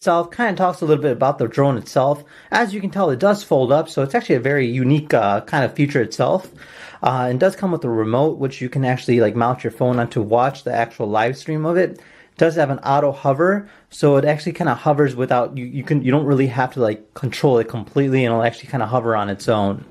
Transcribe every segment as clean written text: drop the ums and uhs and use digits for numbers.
itself kind of talks a little bit about the drone itself. As you can tell, it does fold up, so it's actually a very unique kind of feature itself. It does come with a remote, which you can actually like mount your phone on to watch the actual live stream of it. It does have an auto hover, so it actually kind of hovers without you don't really have to like control it completely, and it'll actually kind of hover on its own.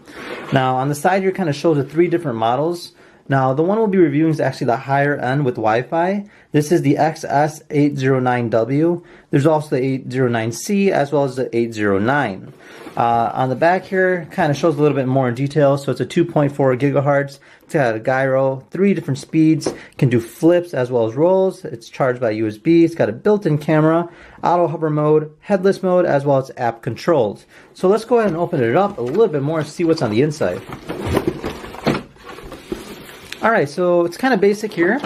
Now on the side here kind of shows the 3 different models. Now, the one we'll be reviewing is actually the higher end with Wi-Fi. This is the XS809W. There's also the 809C as well as the 809. On the back here, kind of shows a little bit more in detail. So it's a 2.4 gigahertz. It's got a gyro, 3 different speeds, can do flips as well as rolls. It's charged by USB. It's got a built-in camera, auto hover mode, headless mode, as well as app controls. So let's go ahead and open it up a little bit more and see what's on the inside. Alright, so it's kind of basic here.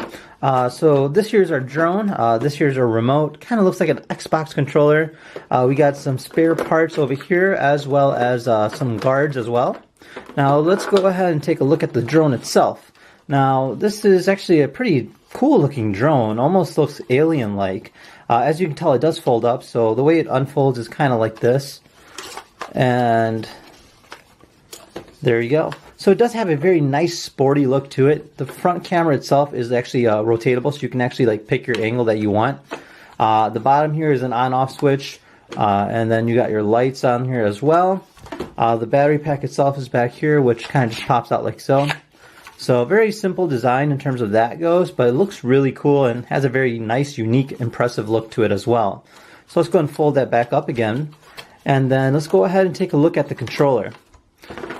So this here's our drone, this here's our remote. Kind of looks like an Xbox controller. We got some spare parts over here as well as some guards as well. Now let's go ahead and take a look at the drone itself. Now this is actually a pretty cool looking drone, almost looks alien-like. As you can tell, it does fold up, so the way it unfolds is kind of like this. And there you go. So it does have a very nice sporty look to it. The front camera itself is actually rotatable, so you can actually like pick your angle that you want. The bottom here is an on-off switch, and then you got your lights on here as well. The battery pack itself is back here, which kind of just pops out like so. So very simple design in terms of that goes, but it looks really cool and has a very nice, unique, impressive look to it as well. So let's go and fold that back up again, and then let's go ahead and take a look at the controller.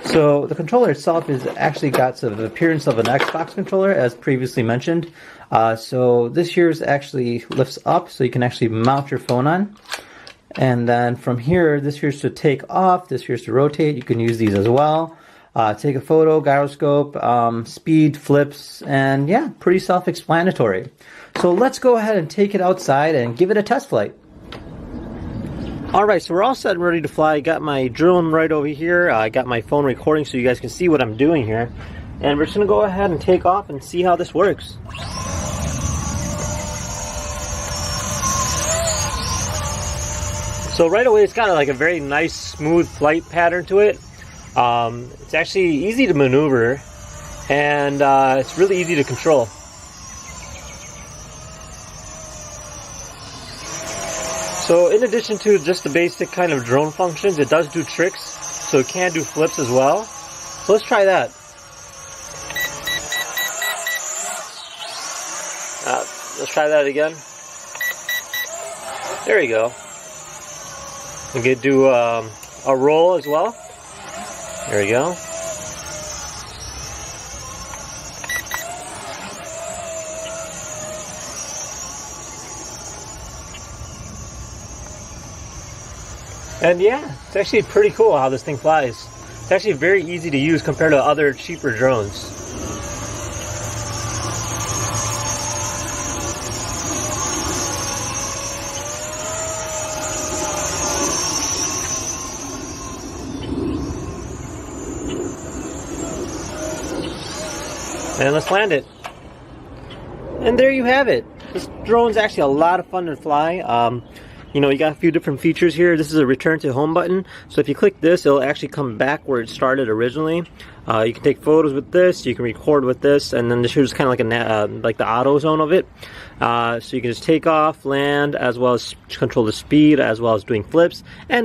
So the controller itself is actually got sort of the appearance of an Xbox controller, as previously mentioned. So this here is actually lifts up, so you can actually mount your phone on. And then from here, this here's to take off, this here's to rotate. You can use these as well. Take a photo, gyroscope, speed, flips, and yeah, pretty self-explanatory. So let's go ahead and take it outside and give it a test flight. Alright, so we're all set and ready to fly. I got my drone right over here. I got my phone recording so you guys can see what I'm doing here. And we're just going to go ahead and take off and see how this works. So right away it's got like a very nice smooth flight pattern to it. It's actually easy to maneuver, and it's really easy to control. So in addition to just the basic kind of drone functions, it does do tricks, so it can do flips as well. So let's try that. Let's try that again. There you go. We could do a roll as well. There we go. And yeah, it's actually pretty cool how this thing flies. It's actually very easy to use compared to other cheaper drones. And let's land it. And there you have it. This drone's actually a lot of fun to fly. You know, you got a few different features here. This is a return to home button. So if you click this, it'll actually come back where it started originally. You can take photos with this. You can record with this, and then this here's kind of like a like the auto zone of it. So you can just take off, land, as well as control the speed, as well as doing flips. And